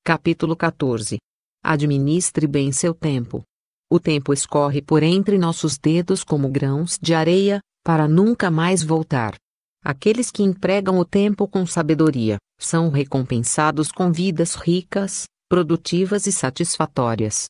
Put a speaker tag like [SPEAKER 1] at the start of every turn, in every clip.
[SPEAKER 1] Capítulo 14. Administre bem seu tempo. O tempo escorre por entre nossos dedos como grãos de areia, para nunca mais voltar. Aqueles que empregam o tempo com sabedoria, são recompensados com vidas ricas, produtivas e satisfatórias.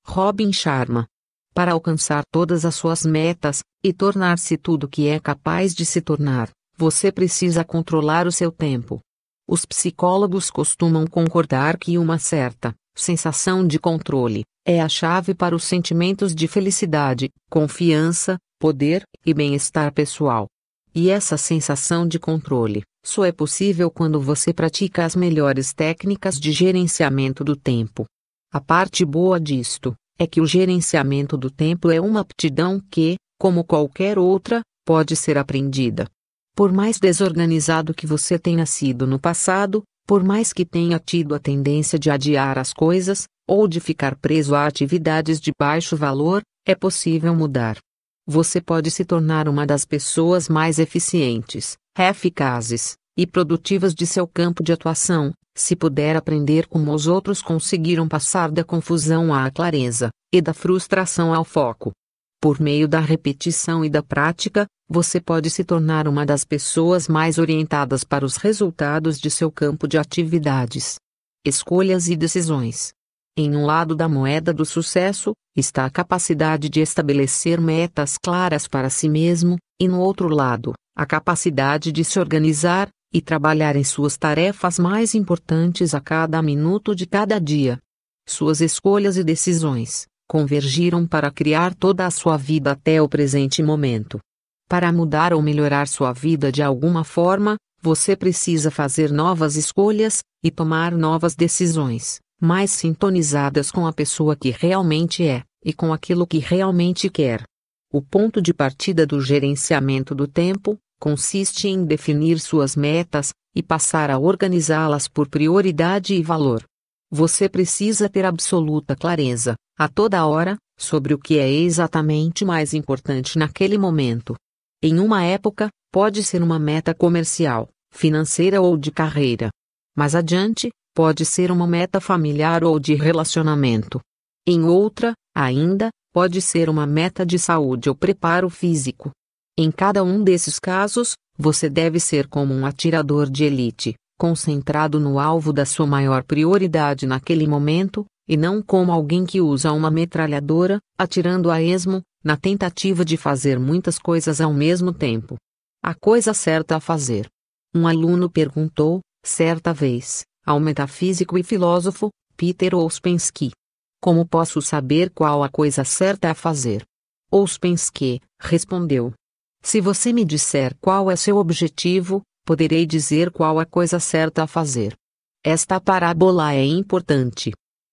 [SPEAKER 1] Robin Sharma. Para alcançar todas as suas metas, e tornar-se tudo o que é capaz de se tornar, você precisa controlar o seu tempo. Os psicólogos costumam concordar que uma certa sensação de controle é a chave para os sentimentos de felicidade, confiança, poder e bem-estar pessoal. E essa sensação de controle só é possível quando você pratica as melhores técnicas de gerenciamento do tempo. A parte boa disto é que o gerenciamento do tempo é uma aptidão que, como qualquer outra, pode ser aprendida. Por mais desorganizado que você tenha sido no passado, por mais que tenha tido a tendência de adiar as coisas, ou de ficar preso a atividades de baixo valor, é possível mudar. Você pode se tornar uma das pessoas mais eficientes, eficazes e produtivas de seu campo de atuação, se puder aprender como os outros conseguiram passar da confusão à clareza, e da frustração ao foco. Por meio da repetição e da prática, você pode se tornar uma das pessoas mais orientadas para os resultados de seu campo de atividades. Escolhas e decisões. Em um lado da moeda do sucesso, está a capacidade de estabelecer metas claras para si mesmo, e no outro lado, a capacidade de se organizar e trabalhar em suas tarefas mais importantes a cada minuto de cada dia. Suas escolhas e decisões convergiram para criar toda a sua vida até o presente momento. Para mudar ou melhorar sua vida de alguma forma, você precisa fazer novas escolhas e tomar novas decisões, mais sintonizadas com a pessoa que realmente é, e com aquilo que realmente quer. O ponto de partida do gerenciamento do tempo consiste em definir suas metas e passar a organizá-las por prioridade e valor. Você precisa ter absoluta clareza, a toda hora, sobre o que é exatamente mais importante naquele momento. Em uma época, pode ser uma meta comercial, financeira ou de carreira. Mais adiante, pode ser uma meta familiar ou de relacionamento. Em outra, ainda, pode ser uma meta de saúde ou preparo físico. Em cada um desses casos, você deve ser como um atirador de elite, concentrado no alvo da sua maior prioridade naquele momento, e não como alguém que usa uma metralhadora, atirando a esmo, na tentativa de fazer muitas coisas ao mesmo tempo. A coisa certa a fazer. Um aluno perguntou, certa vez, ao metafísico e filósofo, Peter Ouspensky: como posso saber qual a coisa certa a fazer? Ouspensky respondeu: se você me disser qual é seu objetivo, poderei dizer qual a coisa certa a fazer. Esta parábola é importante.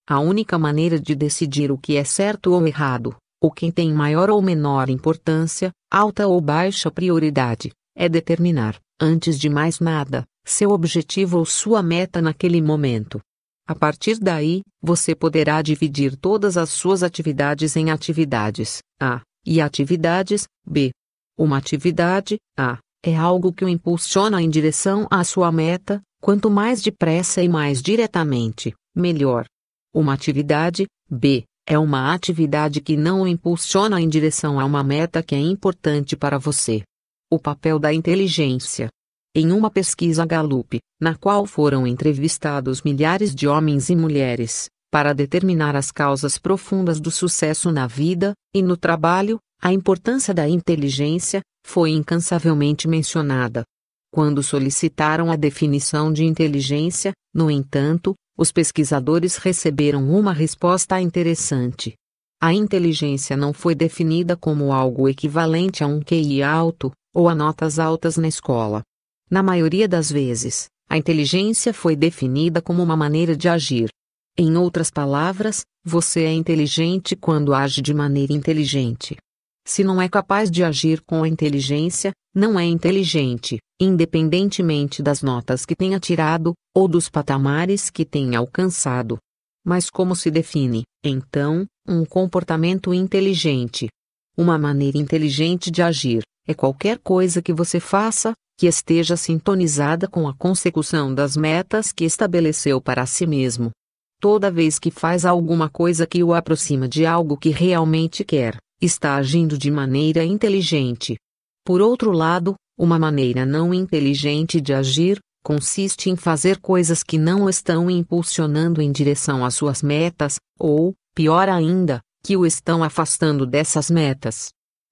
[SPEAKER 1] A única maneira de decidir o que é certo ou errado, ou quem tem maior ou menor importância, alta ou baixa prioridade, é determinar, antes de mais nada, seu objetivo ou sua meta naquele momento. A partir daí, você poderá dividir todas as suas atividades em atividades A e atividades B. Uma atividade A é algo que o impulsiona em direção à sua meta, quanto mais depressa e mais diretamente, melhor. Uma atividade B é uma atividade que não o impulsiona em direção a uma meta que é importante para você. O papel da inteligência. Em uma pesquisa Gallup, na qual foram entrevistados milhares de homens e mulheres, para determinar as causas profundas do sucesso na vida e no trabalho, a importância da inteligência foi incansavelmente mencionada. Quando solicitaram a definição de inteligência, no entanto, os pesquisadores receberam uma resposta interessante. A inteligência não foi definida como algo equivalente a um QI alto, ou a notas altas na escola. Na maioria das vezes, a inteligência foi definida como uma maneira de agir. Em outras palavras, você é inteligente quando age de maneira inteligente. Se não é capaz de agir com a inteligência, não é inteligente, independentemente das notas que tenha tirado, ou dos patamares que tenha alcançado. Mas como se define, então, um comportamento inteligente? Uma maneira inteligente de agir é qualquer coisa que você faça, que esteja sintonizada com a consecução das metas que estabeleceu para si mesmo. Toda vez que faz alguma coisa que o aproxima de algo que realmente quer, está agindo de maneira inteligente. Por outro lado, uma maneira não inteligente de agir consiste em fazer coisas que não o estão impulsionando em direção às suas metas, ou, pior ainda, que o estão afastando dessas metas.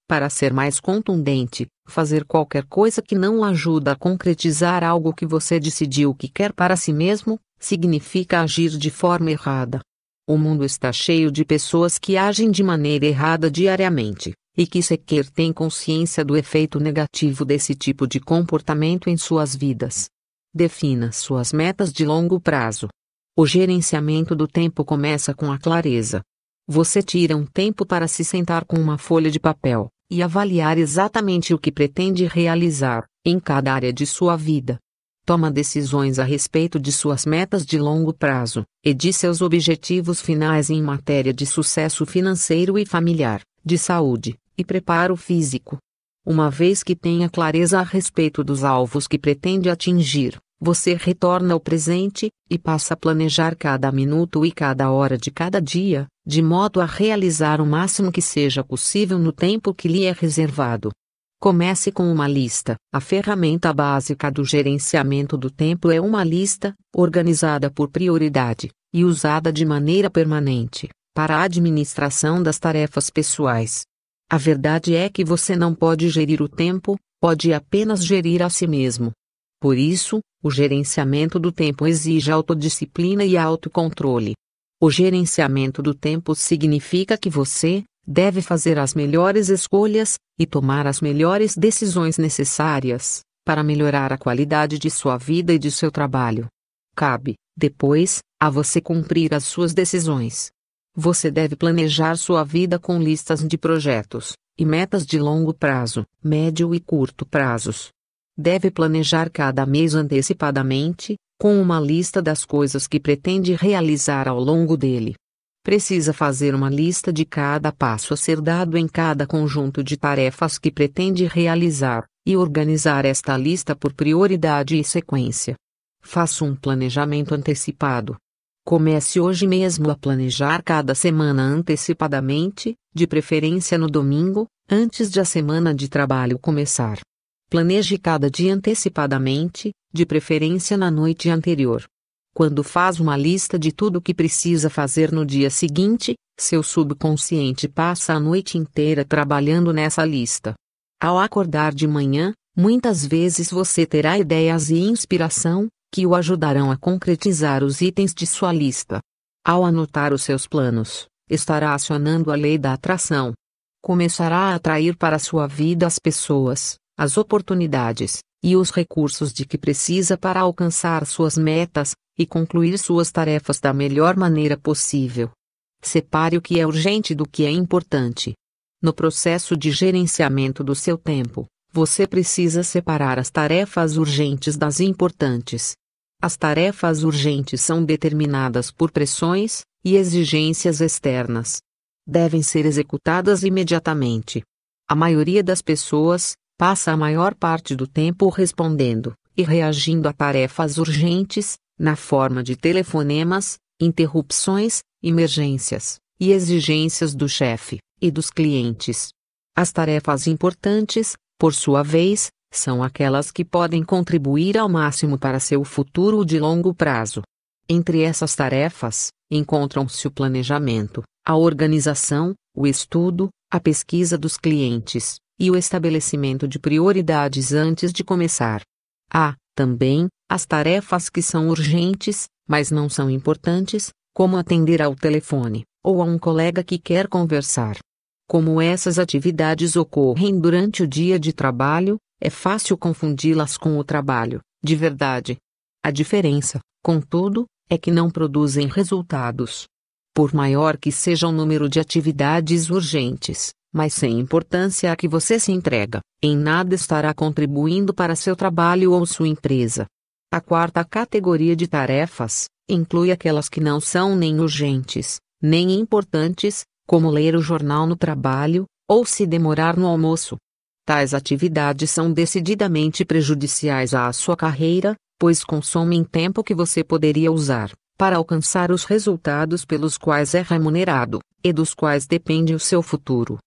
[SPEAKER 1] Para ser mais contundente, fazer qualquer coisa que não ajuda a concretizar algo que você decidiu que quer para si mesmo, significa agir de forma errada. O mundo está cheio de pessoas que agem de maneira errada diariamente, e que sequer têm consciência do efeito negativo desse tipo de comportamento em suas vidas. Defina suas metas de longo prazo. O gerenciamento do tempo começa com a clareza. Você tira um tempo para se sentar com uma folha de papel e avaliar exatamente o que pretende realizar em cada área de sua vida. Toma decisões a respeito de suas metas de longo prazo e de seus objetivos finais em matéria de sucesso financeiro e familiar, de saúde e preparo físico. Uma vez que tenha clareza a respeito dos alvos que pretende atingir, você retorna ao presente e passa a planejar cada minuto e cada hora de cada dia, de modo a realizar o máximo que seja possível no tempo que lhe é reservado. Comece com uma lista. A ferramenta básica do gerenciamento do tempo é uma lista, organizada por prioridade, e usada de maneira permanente, para a administração das tarefas pessoais. A verdade é que você não pode gerir o tempo, pode apenas gerir a si mesmo. Por isso, o gerenciamento do tempo exige autodisciplina e autocontrole. O gerenciamento do tempo significa que você deve fazer as melhores escolhas e tomar as melhores decisões necessárias para melhorar a qualidade de sua vida e de seu trabalho. Cabe, depois, a você cumprir as suas decisões. Você deve planejar sua vida com listas de projetos e metas de longo prazo, médio e curto prazos. Deve planejar cada mês antecipadamente, com uma lista das coisas que pretende realizar ao longo dele. Precisa fazer uma lista de cada passo a ser dado em cada conjunto de tarefas que pretende realizar, e organizar esta lista por prioridade e sequência. Faça um planejamento antecipado. Comece hoje mesmo a planejar cada semana antecipadamente, de preferência no domingo, antes de a semana de trabalho começar. Planeje cada dia antecipadamente, de preferência na noite anterior. Quando faz uma lista de tudo o que precisa fazer no dia seguinte, seu subconsciente passa a noite inteira trabalhando nessa lista. Ao acordar de manhã, muitas vezes você terá ideias e inspiração que o ajudarão a concretizar os itens de sua lista. Ao anotar os seus planos, estará acionando a lei da atração. Começará a atrair para sua vida as pessoas, as oportunidades e os recursos de que precisa para alcançar suas metas e concluir suas tarefas da melhor maneira possível. Separe o que é urgente do que é importante. No processo de gerenciamento do seu tempo, você precisa separar as tarefas urgentes das importantes. As tarefas urgentes são determinadas por pressões e exigências externas. Devem ser executadas imediatamente. A maioria das pessoas passa a maior parte do tempo respondendo e reagindo a tarefas urgentes, na forma de telefonemas, interrupções, emergências e exigências do chefe e dos clientes. As tarefas importantes, por sua vez, são aquelas que podem contribuir ao máximo para seu futuro de longo prazo. Entre essas tarefas, encontram-se o planejamento, a organização, o estudo, a pesquisa dos clientes e o estabelecimento de prioridades antes de começar. Há, também, as tarefas que são urgentes, mas não são importantes, como atender ao telefone ou a um colega que quer conversar. Como essas atividades ocorrem durante o dia de trabalho, é fácil confundi-las com o trabalho, de verdade. A diferença, contudo, é que não produzem resultados. Por maior que seja o número de atividades urgentes, mas sem importância a que você se entrega, em nada estará contribuindo para seu trabalho ou sua empresa. A quarta categoria de tarefas inclui aquelas que não são nem urgentes, nem importantes, como ler o jornal no trabalho, ou se demorar no almoço. Tais atividades são decididamente prejudiciais à sua carreira, pois consomem tempo que você poderia usar para alcançar os resultados pelos quais é remunerado, e dos quais depende o seu futuro.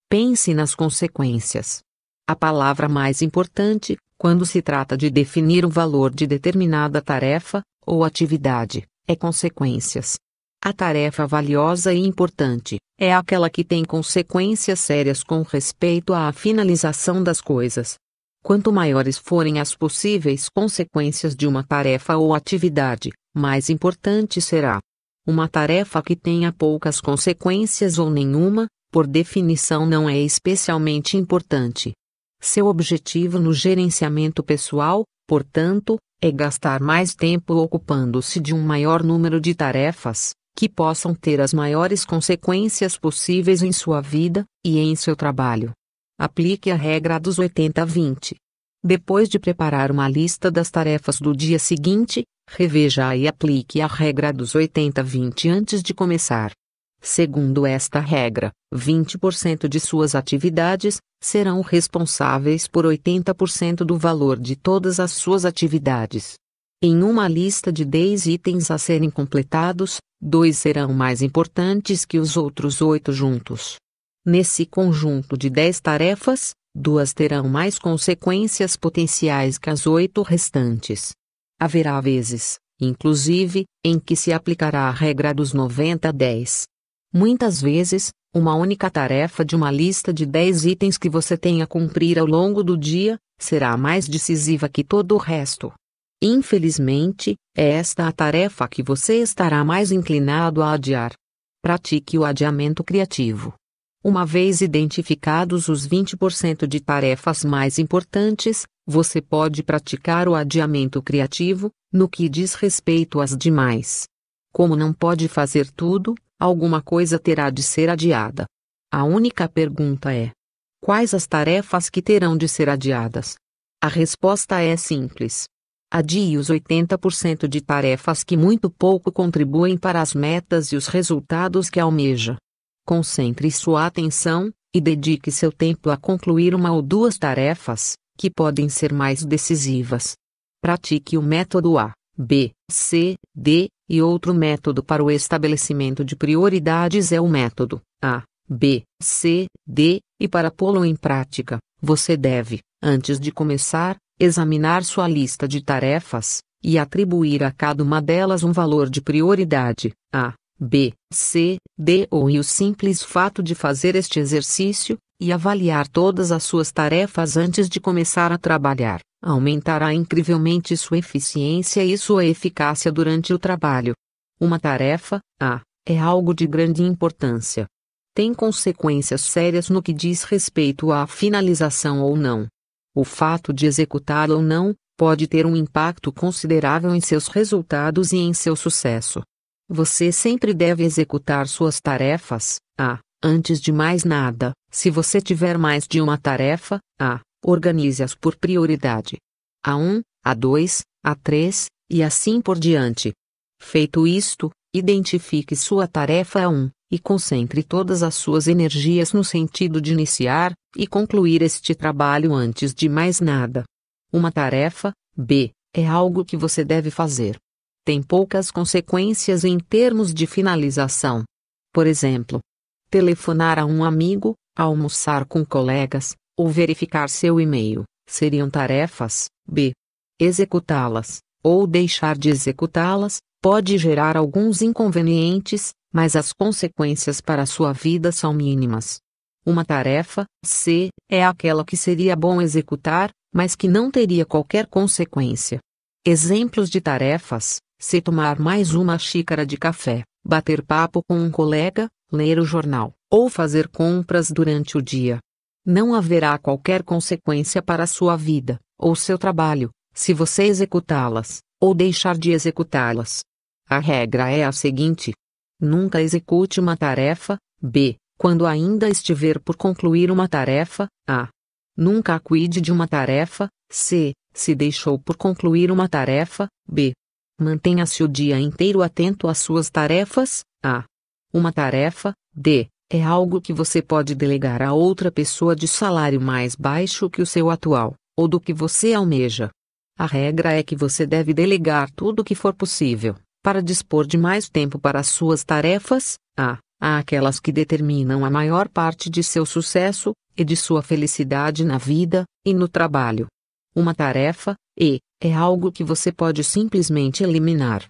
[SPEAKER 1] Pense nas consequências. A palavra mais importante, quando se trata de definir o valor de determinada tarefa, ou atividade, é consequências. A tarefa valiosa e importante é aquela que tem consequências sérias com respeito à finalização das coisas. Quanto maiores forem as possíveis consequências de uma tarefa ou atividade, mais importante será. Uma tarefa que tenha poucas consequências ou nenhuma, por definição não é especialmente importante. Seu objetivo no gerenciamento pessoal, portanto, é gastar mais tempo ocupando-se de um maior número de tarefas, que possam ter as maiores consequências possíveis em sua vida e em seu trabalho. Aplique a regra dos 80-20. Depois de preparar uma lista das tarefas do dia seguinte, reveja e aplique a regra dos 80-20 antes de começar. Segundo esta regra, 20% de suas atividades serão responsáveis por 80% do valor de todas as suas atividades. Em uma lista de 10 itens a serem completados, 2 serão mais importantes que os outros 8 juntos. Nesse conjunto de 10 tarefas, 2 terão mais consequências potenciais que as 8 restantes. Haverá vezes, inclusive, em que se aplicará a regra dos 90-10. Muitas vezes, uma única tarefa de uma lista de 10 itens que você tenha a cumprir ao longo do dia, será mais decisiva que todo o resto. Infelizmente, é esta a tarefa que você estará mais inclinado a adiar. Pratique o adiamento criativo. Uma vez identificados os 20% de tarefas mais importantes, você pode praticar o adiamento criativo, no que diz respeito às demais. Como não pode fazer tudo, alguma coisa terá de ser adiada. A única pergunta é: quais as tarefas que terão de ser adiadas? A resposta é simples. Adie os 80% de tarefas que muito pouco contribuem para as metas e os resultados que almeja. Concentre sua atenção, e dedique seu tempo a concluir uma ou 2 tarefas, que podem ser mais decisivas. Pratique o método A, B, C, D, e outro método para o estabelecimento de prioridades é o método A, B, C, D, e para pô-lo em prática, você deve, antes de começar, examinar sua lista de tarefas, e atribuir a cada uma delas um valor de prioridade, A, B, C, D ou e o simples fato de fazer este exercício, e avaliar todas as suas tarefas antes de começar a trabalhar, aumentará incrivelmente sua eficiência e sua eficácia durante o trabalho. Uma tarefa, A, é algo de grande importância. Tem consequências sérias no que diz respeito à finalização ou não. O fato de executá-la ou não, pode ter um impacto considerável em seus resultados e em seu sucesso. Você sempre deve executar suas tarefas, A. Antes de mais nada, se você tiver mais de uma tarefa, A. Organize-as por prioridade. A1, A2, A3, e assim por diante. Feito isto, identifique sua tarefa A1, e concentre todas as suas energias no sentido de iniciar e concluir este trabalho antes de mais nada. Uma tarefa, B, é algo que você deve fazer. Tem poucas consequências em termos de finalização. Por exemplo, telefonar a um amigo, almoçar com colegas, ou verificar seu e-mail, seriam tarefas, B. Executá-las, ou deixar de executá-las, pode gerar alguns inconvenientes, mas as consequências para sua vida são mínimas. Uma tarefa, C, é aquela que seria bom executar, mas que não teria qualquer consequência. Exemplos de tarefas: se tomar mais uma xícara de café, bater papo com um colega, ler o jornal, ou fazer compras durante o dia. Não haverá qualquer consequência para sua vida, ou seu trabalho, se você executá-las, ou deixar de executá-las. A regra é a seguinte: nunca execute uma tarefa, B, quando ainda estiver por concluir uma tarefa, A. Nunca cuide de uma tarefa, C, se deixou por concluir uma tarefa, B. Mantenha-se o dia inteiro atento às suas tarefas, A. Uma tarefa, D, é algo que você pode delegar a outra pessoa de salário mais baixo que o seu atual, ou do que você almeja. A regra é que você deve delegar tudo o que for possível, Para dispor de mais tempo para as suas tarefas, há aquelas que determinam a maior parte de seu sucesso e de sua felicidade na vida e no trabalho. Uma tarefa é algo que você pode simplesmente eliminar.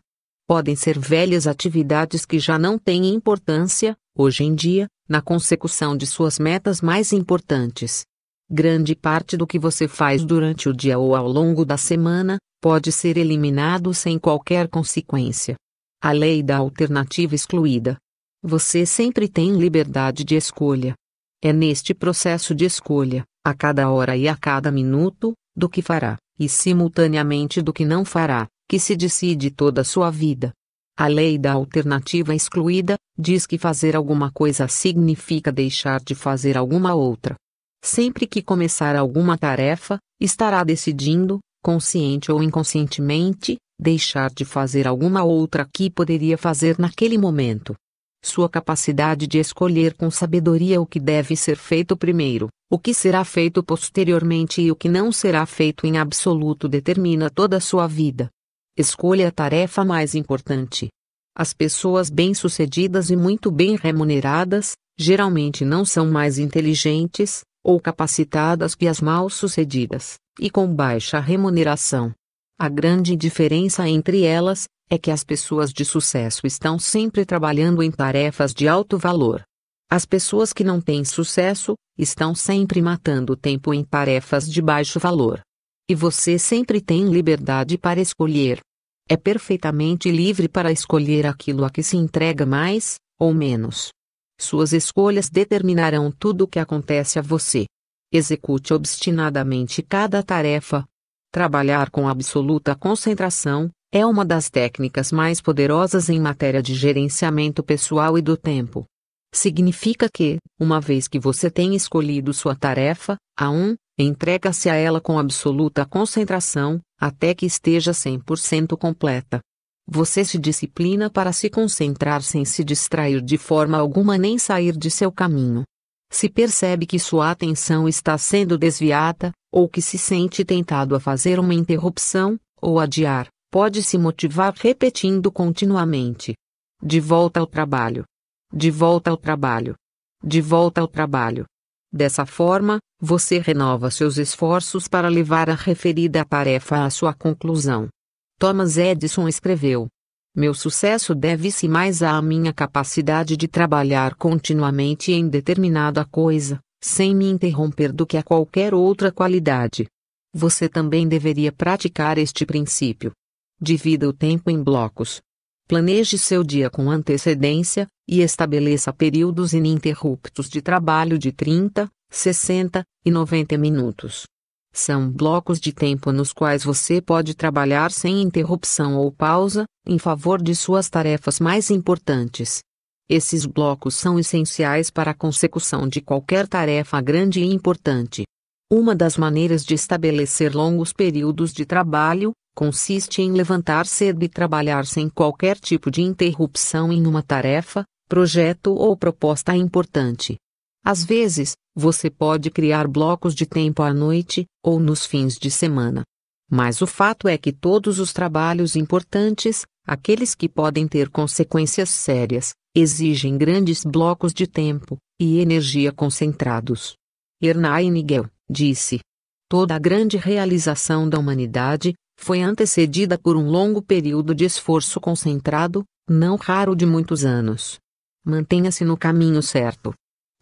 [SPEAKER 1] Podem ser velhas atividades que já não têm importância, hoje em dia, na consecução de suas metas mais importantes. Grande parte do que você faz durante o dia ou ao longo da semana pode ser eliminado sem qualquer consequência. A lei da alternativa excluída. Você sempre tem liberdade de escolha. É neste processo de escolha, a cada hora e a cada minuto, do que fará, e simultaneamente do que não fará, que se decide toda a sua vida. A lei da alternativa excluída diz que fazer alguma coisa significa deixar de fazer alguma outra. Sempre que começar alguma tarefa, estará decidindo, consciente ou inconscientemente, deixar de fazer alguma outra que poderia fazer naquele momento. Sua capacidade de escolher com sabedoria o que deve ser feito primeiro, o que será feito posteriormente e o que não será feito em absoluto determina toda a sua vida. Escolha a tarefa mais importante. As pessoas bem-sucedidas e muito bem remuneradas, geralmente não são mais inteligentes ou capacitadas que as mal-sucedidas, e com baixa remuneração. A grande diferença entre elas é que as pessoas de sucesso estão sempre trabalhando em tarefas de alto valor. As pessoas que não têm sucesso estão sempre matando tempo em tarefas de baixo valor. E você sempre tem liberdade para escolher. É perfeitamente livre para escolher aquilo a que se entrega mais ou menos. Suas escolhas determinarão tudo o que acontece a você. Execute obstinadamente cada tarefa. Trabalhar com absoluta concentração é uma das técnicas mais poderosas em matéria de gerenciamento pessoal e do tempo. Significa que, uma vez que você tem escolhido sua tarefa, entrega-se a ela com absoluta concentração, até que esteja 100% completa. Você se disciplina para se concentrar sem se distrair de forma alguma nem sair de seu caminho. Se percebe que sua atenção está sendo desviada, ou que se sente tentado a fazer uma interrupção, ou adiar, pode se motivar repetindo continuamente. De volta ao trabalho. De volta ao trabalho. De volta ao trabalho. Dessa forma, você renova seus esforços para levar a referida tarefa à sua conclusão. Thomas Edison escreveu: "Meu sucesso deve-se mais à minha capacidade de trabalhar continuamente em determinada coisa, sem me interromper, do que a qualquer outra qualidade." Você também deveria praticar este princípio. Divida o tempo em blocos. Planeje seu dia com antecedência, e estabeleça períodos ininterruptos de trabalho de 30, 60 e 90 minutos. São blocos de tempo nos quais você pode trabalhar sem interrupção ou pausa, em favor de suas tarefas mais importantes. Esses blocos são essenciais para a consecução de qualquer tarefa grande e importante. Uma das maneiras de estabelecer longos períodos de trabalho consiste em levantar cedo e trabalhar sem qualquer tipo de interrupção em uma tarefa, projeto ou proposta importante. Às vezes, você pode criar blocos de tempo à noite, ou nos fins de semana. Mas o fato é que todos os trabalhos importantes, aqueles que podem ter consequências sérias, exigem grandes blocos de tempo e energia concentrados. Ernest Nigel disse: "Toda a grande realização da humanidade foi antecedida por um longo período de esforço concentrado, não raro de muitos anos." Mantenha-se no caminho certo.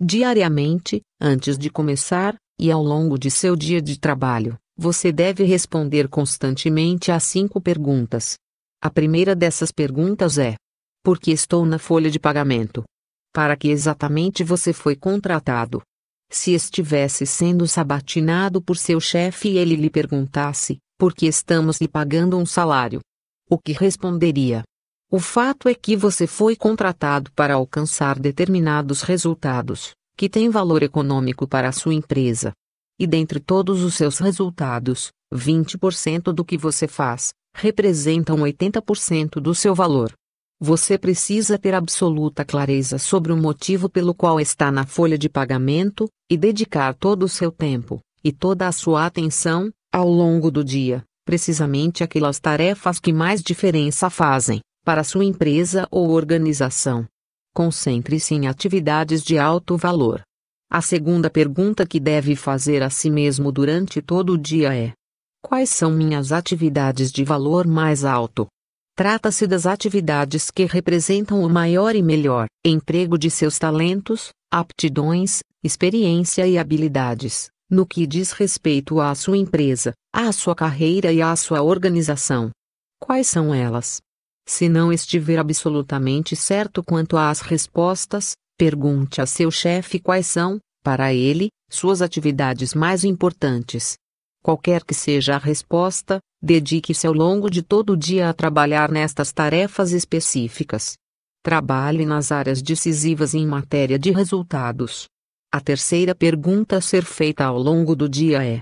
[SPEAKER 1] Diariamente, antes de começar, e ao longo de seu dia de trabalho, você deve responder constantemente a 5 perguntas. A primeira dessas perguntas é: por que estou na folha de pagamento? Para que exatamente você foi contratado? Se estivesse sendo sabatinado por seu chefe e ele lhe perguntasse: por que estamos lhe pagando um salário? O que responderia? O fato é que você foi contratado para alcançar determinados resultados, que têm valor econômico para a sua empresa. E dentre todos os seus resultados, 20% do que você faz, representam 80% do seu valor. Você precisa ter absoluta clareza sobre o motivo pelo qual está na folha de pagamento, e dedicar todo o seu tempo, e toda a sua atenção, ao longo do dia, precisamente àquelas tarefas que mais diferença fazem. para sua empresa ou organização. Concentre-se em atividades de alto valor. A segunda pergunta que deve fazer a si mesmo durante todo o dia é: quais são minhas atividades de valor mais alto? Trata-se das atividades que representam o maior e melhor emprego de seus talentos, aptidões, experiência e habilidades, no que diz respeito à sua empresa, à sua carreira e à sua organização. Quais são elas? Se não estiver absolutamente certo quanto às respostas, pergunte a seu chefe quais são, para ele, suas atividades mais importantes. Qualquer que seja a resposta, dedique-se ao longo de todo o dia a trabalhar nestas tarefas específicas. Trabalhe nas áreas decisivas em matéria de resultados. A terceira pergunta a ser feita ao longo do dia é: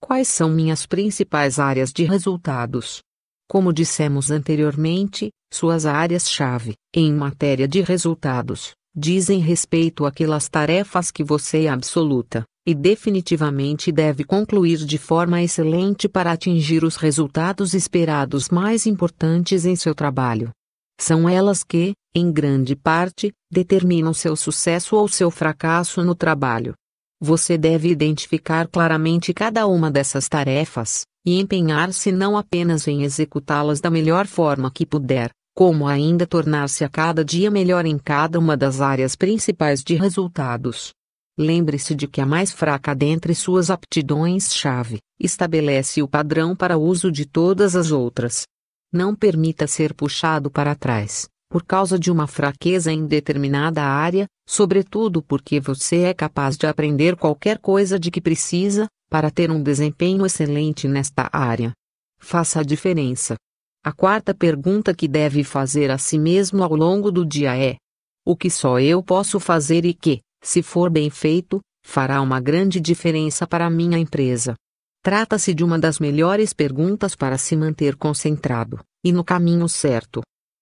[SPEAKER 1] quais são minhas principais áreas de resultados? Como dissemos anteriormente, suas áreas-chave, em matéria de resultados, dizem respeito àquelas tarefas que você é absoluta e definitivamente deve concluir de forma excelente para atingir os resultados esperados mais importantes em seu trabalho. São elas que, em grande parte, determinam seu sucesso ou seu fracasso no trabalho. Você deve identificar claramente cada uma dessas tarefas e empenhar-se não apenas em executá-las da melhor forma que puder, como ainda tornar-se a cada dia melhor em cada uma das áreas principais de resultados. Lembre-se de que a mais fraca dentre suas aptidões-chave estabelece o padrão para o uso de todas as outras. Não permita ser puxado para trás, por causa de uma fraqueza em determinada área, sobretudo porque você é capaz de aprender qualquer coisa de que precisa, para ter um desempenho excelente nesta área. Faça a diferença. A quarta pergunta que deve fazer a si mesmo ao longo do dia é: o que só eu posso fazer e que, se for bem feito, fará uma grande diferença para a minha empresa? Trata-se de uma das melhores perguntas para se manter concentrado e no caminho certo.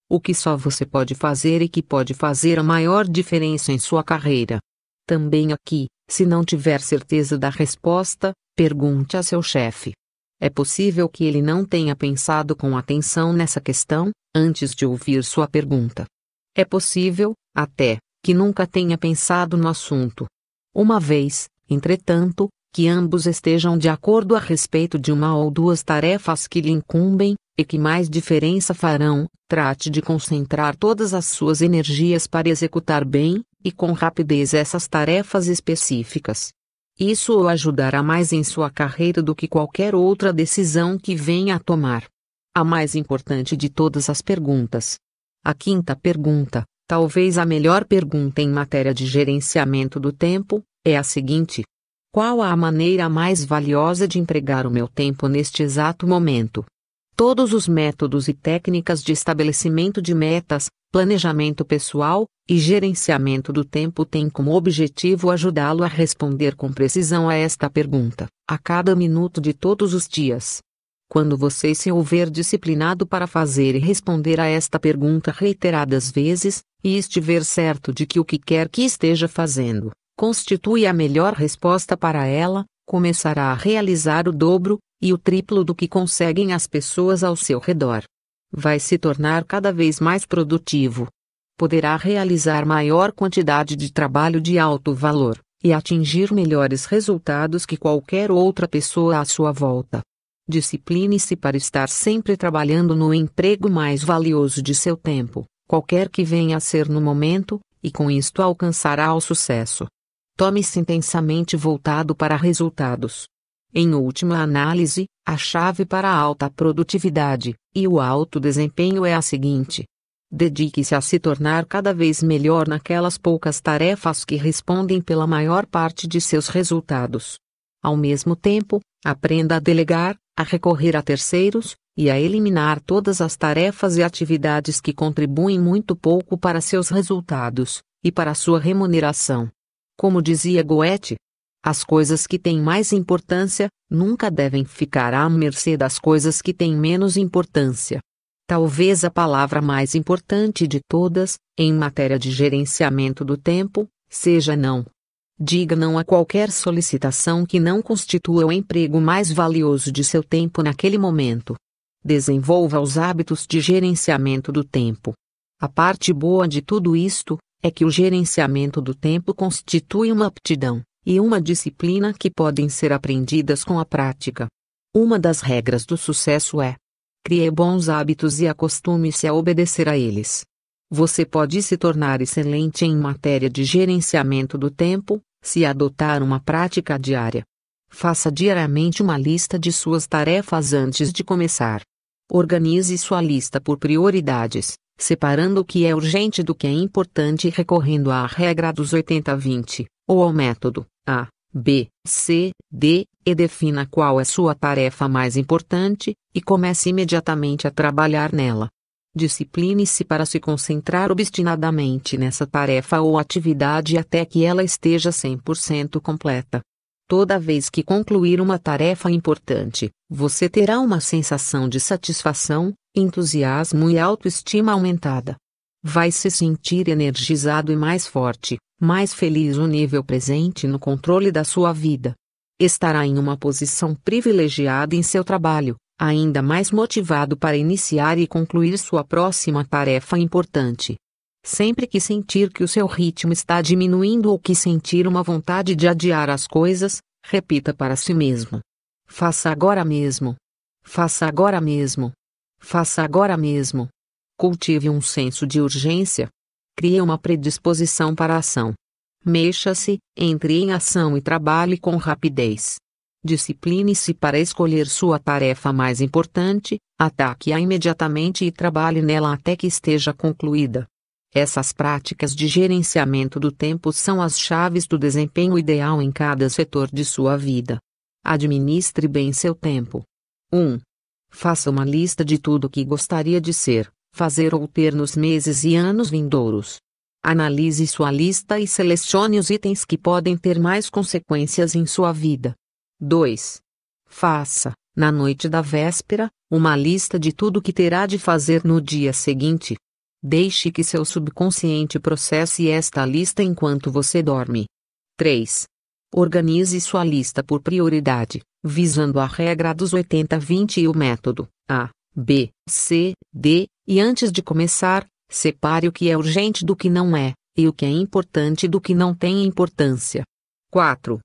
[SPEAKER 1] O que só você pode fazer e que pode fazer a maior diferença em sua carreira? Também aqui, se não tiver certeza da resposta, pergunte a seu chefe. É possível que ele não tenha pensado com atenção nessa questão, antes de ouvir sua pergunta. É possível, até, que nunca tenha pensado no assunto. Uma vez, entretanto, que ambos estejam de acordo a respeito de uma ou duas tarefas que lhe incumbem, e que mais diferença farão, trate de concentrar todas as suas energias para executar bem, e com rapidez essas tarefas específicas. Isso o ajudará mais em sua carreira do que qualquer outra decisão que venha a tomar. A mais importante de todas as perguntas. A quinta pergunta, talvez a melhor pergunta em matéria de gerenciamento do tempo, é a seguinte: qual a maneira mais valiosa de empregar o meu tempo neste exato momento? Todos os métodos e técnicas de estabelecimento de metas, planejamento pessoal e gerenciamento do tempo têm como objetivo ajudá-lo a responder com precisão a esta pergunta, a cada minuto de todos os dias. Quando você se houver disciplinado para fazer e responder a esta pergunta reiteradas vezes, e estiver certo de que o que quer que esteja fazendo constitui a melhor resposta para ela, começará a realizar o dobro e o triplo do que conseguem as pessoas ao seu redor. Vai se tornar cada vez mais produtivo. Poderá realizar maior quantidade de trabalho de alto valor e atingir melhores resultados que qualquer outra pessoa à sua volta. Discipline-se para estar sempre trabalhando no emprego mais valioso de seu tempo, qualquer que venha a ser no momento, e com isto alcançará o sucesso. Tome-se intensamente voltado para resultados. Em última análise, a chave para a alta produtividade e o alto desempenho é a seguinte: dedique-se a se tornar cada vez melhor naquelas poucas tarefas que respondem pela maior parte de seus resultados. Ao mesmo tempo, aprenda a delegar, a recorrer a terceiros, e a eliminar todas as tarefas e atividades que contribuem muito pouco para seus resultados e para sua remuneração. Como dizia Goethe, as coisas que têm mais importância nunca devem ficar à mercê das coisas que têm menos importância. Talvez a palavra mais importante de todas, em matéria de gerenciamento do tempo, seja não. Diga não a qualquer solicitação que não constitua o emprego mais valioso de seu tempo naquele momento. Desenvolva os hábitos de gerenciamento do tempo. A parte boa de tudo isto é que o gerenciamento do tempo constitui uma aptidão e uma disciplina que podem ser aprendidas com a prática. Uma das regras do sucesso é: crie bons hábitos e acostume-se a obedecer a eles. Você pode se tornar excelente em matéria de gerenciamento do tempo se adotar uma prática diária. Faça diariamente uma lista de suas tarefas antes de começar. Organize sua lista por prioridades, separando o que é urgente do que é importante e recorrendo à regra dos 80-20, ou ao método A, B, C, D, e defina qual é sua tarefa mais importante, e comece imediatamente a trabalhar nela. Discipline-se para se concentrar obstinadamente nessa tarefa ou atividade até que ela esteja 100% completa. Toda vez que concluir uma tarefa importante, você terá uma sensação de satisfação, entusiasmo e autoestima aumentada. Vai se sentir energizado e mais forte, mais feliz no nível presente no controle da sua vida. Estará em uma posição privilegiada em seu trabalho, ainda mais motivado para iniciar e concluir sua próxima tarefa importante. Sempre que sentir que o seu ritmo está diminuindo ou que sentir uma vontade de adiar as coisas, repita para si mesmo: faça agora mesmo. Faça agora mesmo. Faça agora mesmo. Cultive um senso de urgência. Crie uma predisposição para a ação. Mexa-se, entre em ação e trabalhe com rapidez. Discipline-se para escolher sua tarefa mais importante, ataque-a imediatamente e trabalhe nela até que esteja concluída. Essas práticas de gerenciamento do tempo são as chaves do desempenho ideal em cada setor de sua vida. Administre bem seu tempo. 1. Faça uma lista de tudo o que gostaria de ser, fazer ou ter nos meses e anos vindouros. Analise sua lista e selecione os itens que podem ter mais consequências em sua vida. 2. Faça, na noite da véspera, uma lista de tudo o que terá de fazer no dia seguinte. Deixe que seu subconsciente processe esta lista enquanto você dorme. 3. Organize sua lista por prioridade, visando a regra dos 80-20 e o método A, B, C, D, e antes de começar, separe o que é urgente do que não é, e o que é importante do que não tem importância. 4.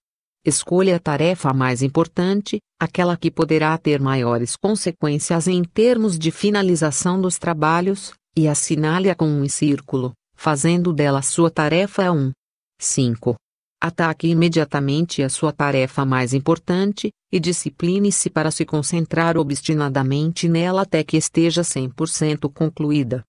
[SPEAKER 1] Escolha a tarefa mais importante, aquela que poderá ter maiores consequências em termos de finalização dos trabalhos, e assinale-a com um círculo, fazendo dela sua tarefa 1. 5. Ataque imediatamente a sua tarefa mais importante, e discipline-se para se concentrar obstinadamente nela até que esteja 100% concluída.